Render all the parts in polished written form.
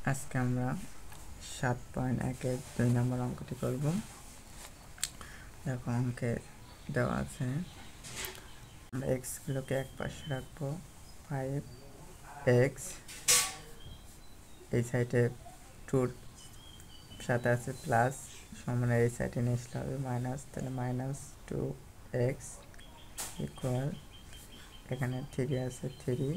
আজকে আমরা 7.1-এর 2 নম্বর অঙ্কটি করব। দেখো অঙ্কে দেওয়া আছে আমরা এক্সগুলোকে এক পাশে রাখবো, 5x এই সাইডে 2 সাথে আছে প্লাস, সমান এই সাইডে নিয়ে আসলে হবে মাইনাস, তাহলে -2x ইকুয়াল এখানে 3 আছে 3,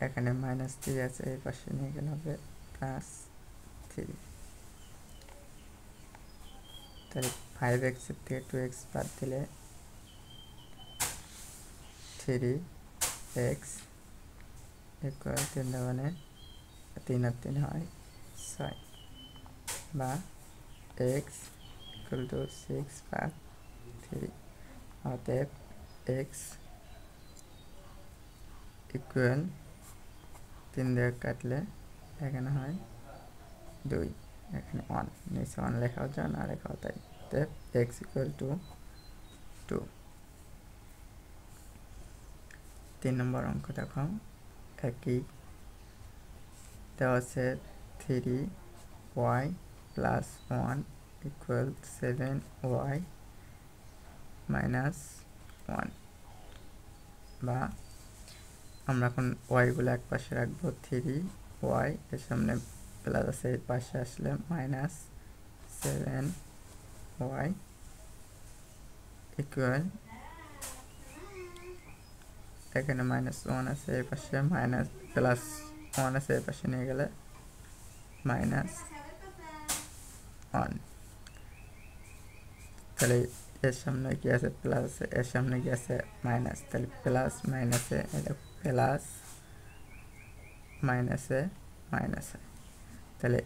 এখানে -3 আছে, এই পাশে নিয়ে গেলে হবে +3। তাহলে 5x এর থেকে 2x বাদ দিলে 3x ইকুয়াল 3 মানে 3 আর 3 হয় 6, বা x ইকুয়াল টু 6/3। অতএব x ইকুয়াল 3 দিয়ে কাটলে এখানে হয় 2, এখানে 1, নিচে 1 লেখাও যায় না লেখাও তাই। অতএব x ইকুয়াল টু 2। 3 নম্বর অঙ্ক দেখো, একই দেওয়া আছে 3y plus 1 equal 7y minus 1, বা আমরা এখন ওয়াইগুলো এক পাশে রাখবো, 3y এর সামনে প্লাস আছে, এই পাশে আসলে -7y ইকুয়াল এখানে -1 আছে, এই পাশে মাইনাস প্লাস 1 আছে, এই পাশে নিয়ে গেলে -1। তাহলে এর সামনে কি আছে প্লাস আছে, এর সামনে কি আছে মাইনাস, তাহলে প্লাস মাইনাসে এটা প্লাস মাইনাসে মাইনাস হয়, তাহলে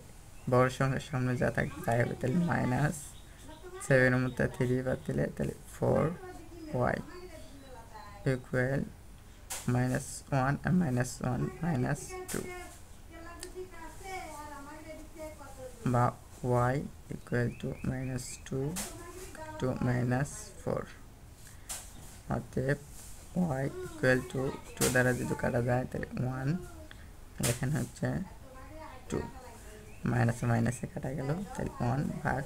বড় সংখ্যার সামনে যা থাকবে তাই হবে। তাহলে -7 এর মধ্যে 3 বাদ দিলে তাহলে 4y ইকুয়াল -1 আর -1 -2, বা y ইকুয়াল টু -2 to -4। অতএব y ইকুয়াল টু 2 দ্বারা যদি কাটা যায় তাহলে 1, এখানে হচ্ছে 2, মাইনাসে মাইনাসে কাটা গেল, তাহলে 1/2।